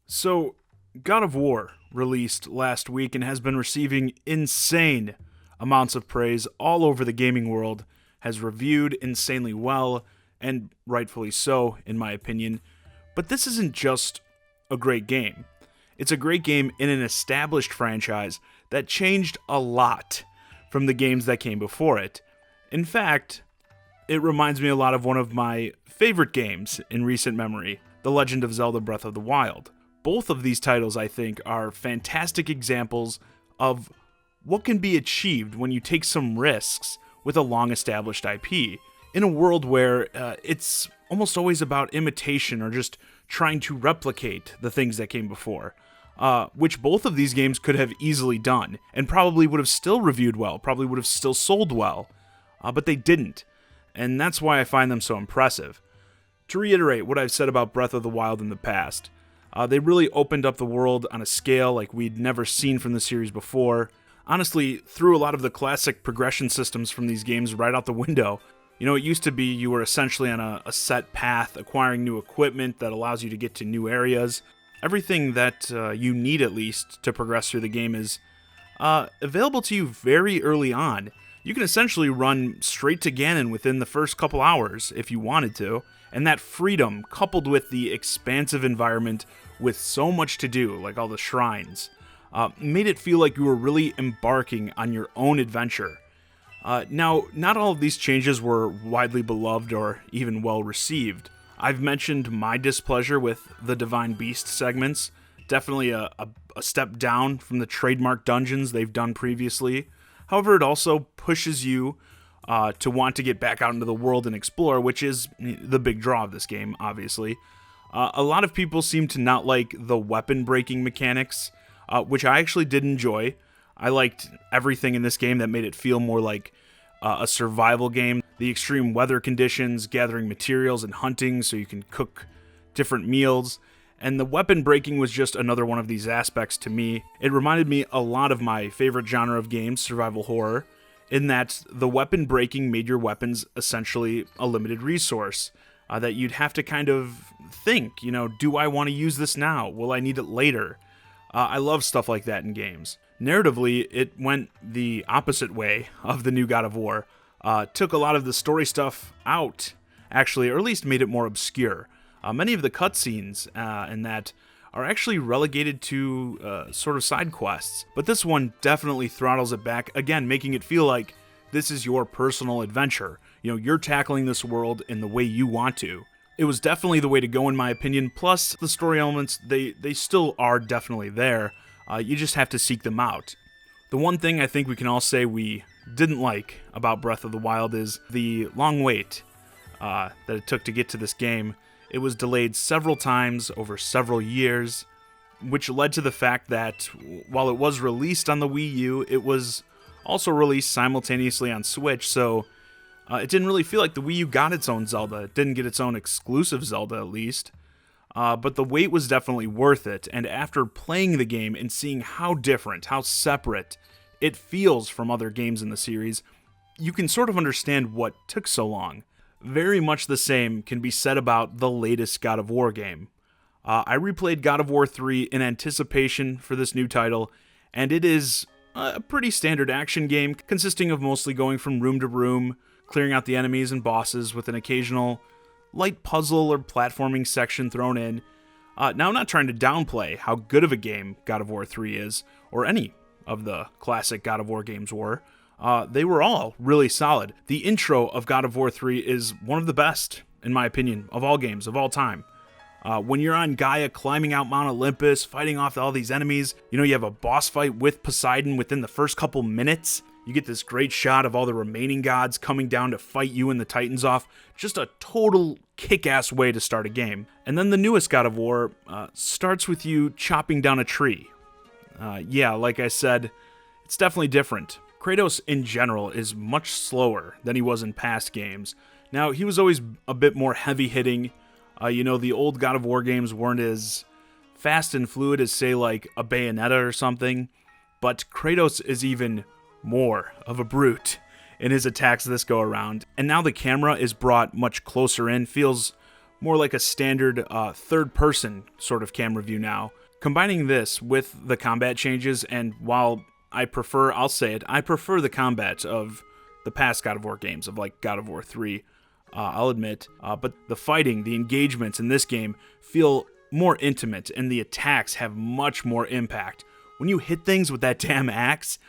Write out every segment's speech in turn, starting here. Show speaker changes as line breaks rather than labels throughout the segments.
So, God of War released last week and has been receiving insane amounts of praise all over the gaming world, has reviewed insanely well, and rightfully so, in my opinion. But this isn't just a great game. It's a great game in an established franchise that changed a lot from the games that came before it. In fact, it reminds me a lot of one of my favorite games in recent memory, The Legend of Zelda Breath of the Wild. Both of these titles, I think, are fantastic examples of what can be achieved when you take some risks with a long-established IP, in a world where it's almost always about imitation or just trying to replicate the things that came before, which both of these games could have easily done, and probably would have still reviewed well, probably would have still sold well, but they didn't, and that's why I find them so impressive. To reiterate what I've said about Breath of the Wild in the past, they really opened up the world on a scale like we'd never seen from the series before. Honestly, threw a lot of the classic progression systems from these games right out the window. You know, it used to be you were essentially on a set path, acquiring new equipment that allows you to get to new areas. Everything that you need, at least, to progress through the game is available to you very early on. You can essentially run straight to Ganon within the first couple hours if you wanted to, and that freedom, coupled with the expansive environment with so much to do, like all the shrines, made it feel like you were really embarking on your own adventure. Now, not all of these changes were widely beloved or even well received. I've mentioned my displeasure with the Divine Beast segments, definitely a step down from the trademark dungeons they've done previously. However, it also pushes you to want to get back out into the world and explore, which is the big draw of this game, obviously. A lot of people seem to not like the weapon breaking mechanics, which I actually did enjoy. I liked everything in this game that made it feel more like a survival game. The extreme weather conditions, gathering materials and hunting so you can cook different meals. And the weapon breaking was just another one of these aspects to me. It reminded me a lot of my favorite genre of games, survival horror, in that the weapon breaking made your weapons essentially a limited resource. That you'd have to kind of think, do I want to use this now? Will I need it later? I love stuff like that in games. Narratively, it went the opposite way of the new God of War. Took a lot of the story stuff out, actually, or at least made it more obscure. Many of the cutscenes in that are actually relegated to sort of side quests, but this one definitely throttles it back, again, making it feel like this is your personal adventure. You're tackling this world in the way you want to. It was definitely the way to go, in my opinion. Plus, the story elements, they still are definitely there. You just have to seek them out. The one thing I think we can all say we didn't like about Breath of the Wild is the long wait that it took to get to this game. It was delayed several times over several years, which led to the fact that while it was released on the Wii U, it was also released simultaneously on Switch, so it didn't really feel like the Wii U got its own Zelda. It didn't get its own exclusive Zelda, at least. But the wait was definitely worth it, and after playing the game and seeing how different, how separate it feels from other games in the series, you can sort of understand what took so long. Very much the same can be said about the latest God of War game. I replayed God of War 3 in anticipation for this new title, and it is a pretty standard action game consisting of mostly going from room to room, clearing out the enemies and bosses with an occasional light puzzle or platforming section thrown in. Now, I'm not trying to downplay how good of a game God of War 3 is, or any of the classic God of War games were. They were all really solid. The intro of God of War 3 is one of the best, in my opinion, of all games, of all time. When you're on Gaia climbing out Mount Olympus, fighting off all these enemies, you have a boss fight with Poseidon within the first couple minutes. You get this great shot of all the remaining gods coming down to fight you and the Titans off. Just a total kick-ass way to start a game. And then the newest God of War starts with you chopping down a tree. Like I said, it's definitely different. Kratos in general is much slower than he was in past games. Now, he was always a bit more heavy-hitting. The old God of War games weren't as fast and fluid as, say, like a Bayonetta or something. But Kratos is even more of a brute in his attacks this go around. And now the camera is brought much closer in, feels more like a standard third-person sort of camera view now. Combining this with the combat changes, and while I'll say it, I prefer the combat of the past God of War games, of like God of War 3, I'll admit, but the fighting, the engagements in this game feel more intimate, and the attacks have much more impact. When you hit things with that damn axe,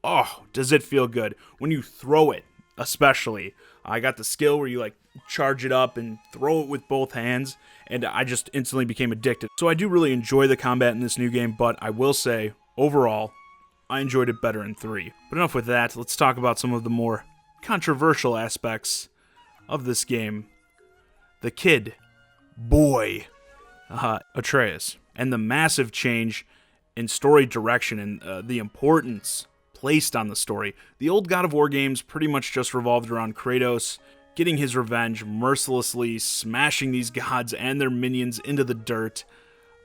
oh, does it feel good. When you throw it, especially. I got the skill where you like charge it up and throw it with both hands, and I just instantly became addicted. So I do really enjoy the combat in this new game, but I will say, overall, I enjoyed it better in 3. But enough with that, let's talk about some of the more controversial aspects of this game. The kid, boy, Atreus, and the massive change in story direction and the importance placed on the story. The old God of War games pretty much just revolved around Kratos getting his revenge, mercilessly smashing these gods and their minions into the dirt.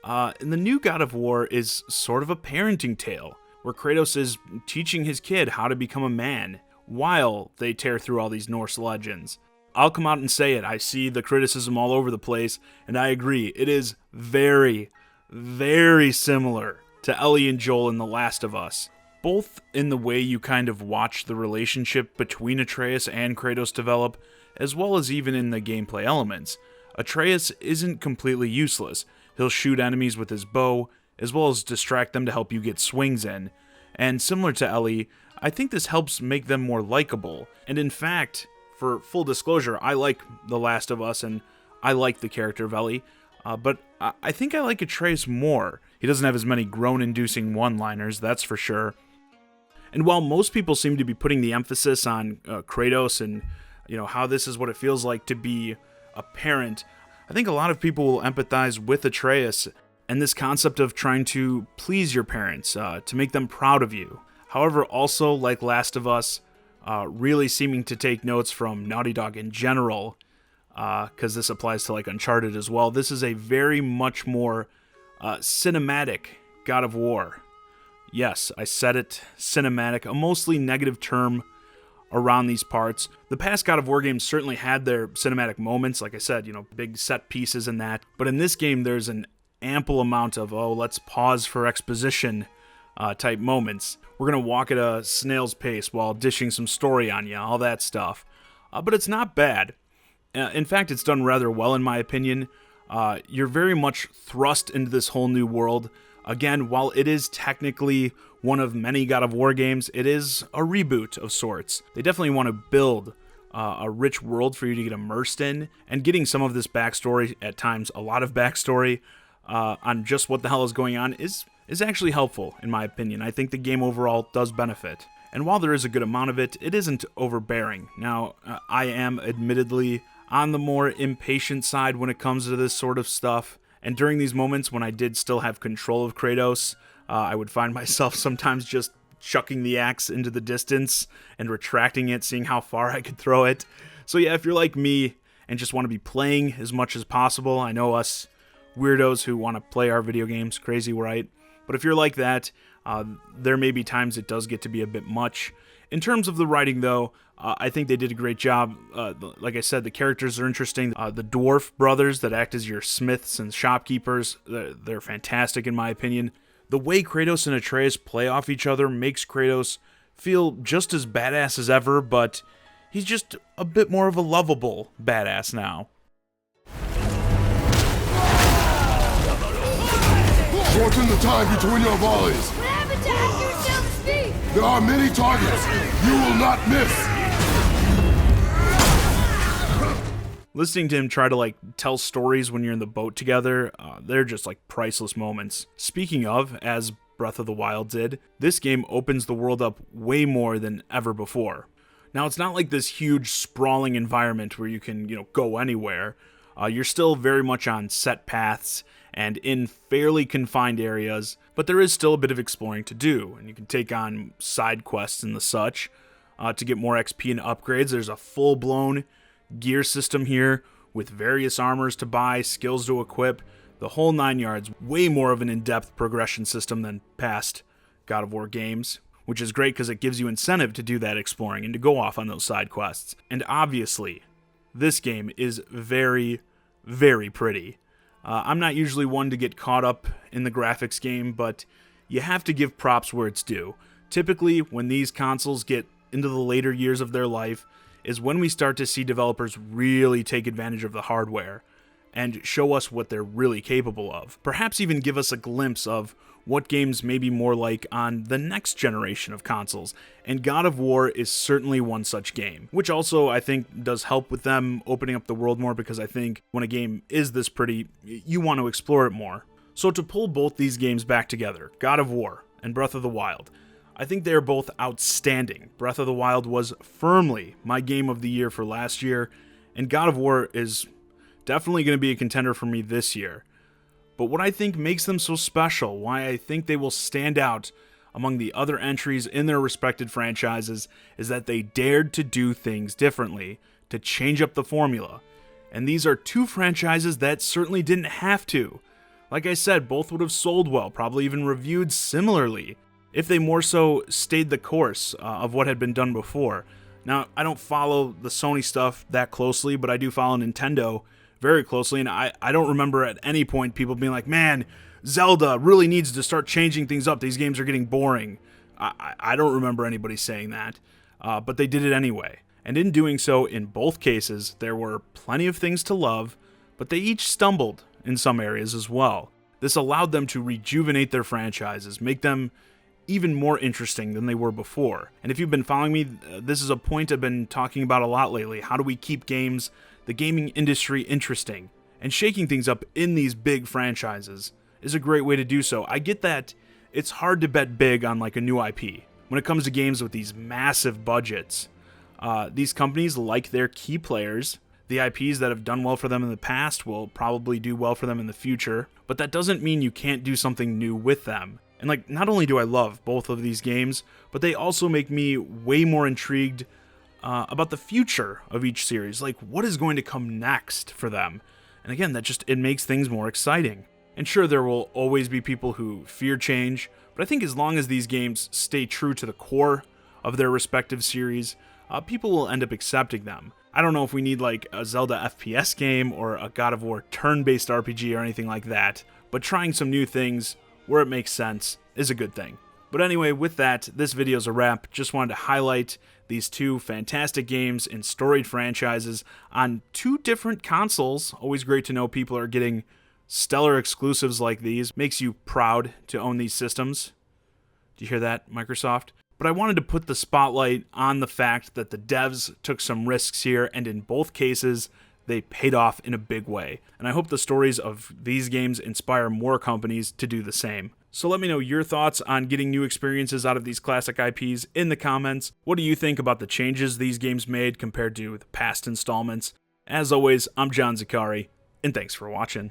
And the new God of War is sort of a parenting tale, where Kratos is teaching his kid how to become a man, while they tear through all these Norse legends. I'll come out and say it, I see the criticism all over the place, and I agree, it is very, very similar to Ellie and Joel in The Last of Us. Both in the way you kind of watch the relationship between Atreus and Kratos develop, as well as even in the gameplay elements. Atreus isn't completely useless. He'll shoot enemies with his bow, as well as distract them to help you get swings in. And similar to Ellie, I think this helps make them more likable. And in fact, for full disclosure, I like The Last of Us, and I like the character of Ellie, but I think I like Atreus more. He doesn't have as many groan-inducing one-liners, that's for sure. And while most people seem to be putting the emphasis on Kratos and how this is what it feels like to be a parent, I think a lot of people will empathize with Atreus and this concept of trying to please your parents, to make them proud of you. However, also, like Last of Us, really seeming to take notes from Naughty Dog in general, because this applies to like Uncharted as well. This is a very much more cinematic God of War. Yes, I said it, cinematic, a mostly negative term around these parts. The past God of War games certainly had their cinematic moments, like I said, big set pieces and that. But in this game, there's an ample amount of, let's pause for exposition type moments. We're going to walk at a snail's pace while dishing some story on you, all that stuff. But it's not bad. In fact, it's done rather well in my opinion. You're very much thrust into this whole new world. Again, while it is technically one of many God of War games, it is a reboot of sorts. They definitely want to build a rich world for you to get immersed in, and getting some of this backstory, at times a lot of backstory, on just what the hell is going on is actually helpful, in my opinion. I think the game overall does benefit. And while there is a good amount of it, it isn't overbearing. Now, I am admittedly on the more impatient side when it comes to this sort of stuff. And during these moments when I did still have control of Kratos, I would find myself sometimes just chucking the axe into the distance and retracting it, seeing how far I could throw it. So yeah, if you're like me and just want to be playing as much as possible, I know us weirdos who want to play our video games, crazy, right? But if you're like that, there may be times it does get to be a bit much. In terms of the writing, though, I think they did a great job. Like I said, the characters are interesting. The dwarf brothers that act as your smiths and shopkeepers, they're fantastic in my opinion. The way Kratos and Atreus play off each other makes Kratos feel just as badass as ever, but he's just a bit more of a lovable badass now.
Shorten the time between your volleys.
What happened to accuracy on the speed?
There are many targets. You will not miss.
Listening to him try to tell stories when you're in the boat together, they're just priceless moments. Speaking of, as Breath of the Wild did, this game opens the world up way more than ever before. Now, it's not like this huge sprawling environment where you can, go anywhere. You're still very much on set paths and in fairly confined areas, but there is still a bit of exploring to do, and you can take on side quests and the such to get more XP and upgrades. There's a full-blown gear system here with various armors to buy, skills to equip, the whole 9 yards. Way more of an in-depth progression system than past God of War games, which is great because it gives you incentive to do that exploring and to go off on those side quests. And obviously, this game is very, very pretty. I'm not usually one to get caught up in the graphics game, but you have to give props where it's due. Typically, when these consoles get into the later years of their life, is when we start to see developers really take advantage of the hardware and show us what they're really capable of. Perhaps even give us a glimpse of what games may be more like on the next generation of consoles, and God of War is certainly one such game, which also I think does help with them opening up the world more, because I think when a game is this pretty, you want to explore it more. So to pull both these games back together, God of War and Breath of the Wild, I think they are both outstanding. Breath of the Wild was firmly my game of the year for last year, and God of War is definitely going to be a contender for me this year. But what I think makes them so special, why I think they will stand out among the other entries in their respected franchises, is that they dared to do things differently, to change up the formula. And these are two franchises that certainly didn't have to. Like I said, both would have sold well, probably even reviewed similarly, if they more so stayed the course of what had been done before. Now, I don't follow the Sony stuff that closely, but I do follow Nintendo very closely, and I don't remember at any point people being like, man, Zelda really needs to start changing things up, these games are getting boring. I don't remember anybody saying that, but they did it anyway. And in doing so, in both cases, there were plenty of things to love, but they each stumbled in some areas as well. This allowed them to rejuvenate their franchises, make them even more interesting than they were before. And if you've been following me, this is a point I've been talking about a lot lately. How do we keep games, the gaming industry, interesting? And shaking things up in these big franchises is a great way to do so. I get that it's hard to bet big on like a new IP. When it comes to games with these massive budgets, these companies like their key players. The IPs that have done well for them in the past will probably do well for them in the future, but that doesn't mean you can't do something new with them. And like, not only do I love both of these games, but they also make me way more intrigued about the future of each series. Like, what is going to come next for them? And again, it makes things more exciting. And sure, there will always be people who fear change, but I think as long as these games stay true to the core of their respective series, people will end up accepting them. I don't know if we need like a Zelda FPS game or a God of War turn-based RPG or anything like that, but trying some new things where it makes sense is a good thing. But anyway, with that, this video's a wrap. Just wanted to highlight these two fantastic games in storied franchises on two different consoles. Always great to know people are getting stellar exclusives like these. Makes you proud to own these systems. Do you hear that, Microsoft? But I wanted to put the spotlight on the fact that the devs took some risks here, and in both cases, they paid off in a big way. And I hope the stories of these games inspire more companies to do the same. So let me know your thoughts on getting new experiences out of these classic IPs in the comments. What do you think about the changes these games made compared to the past installments? As always, I'm John Zakari, and thanks for watching.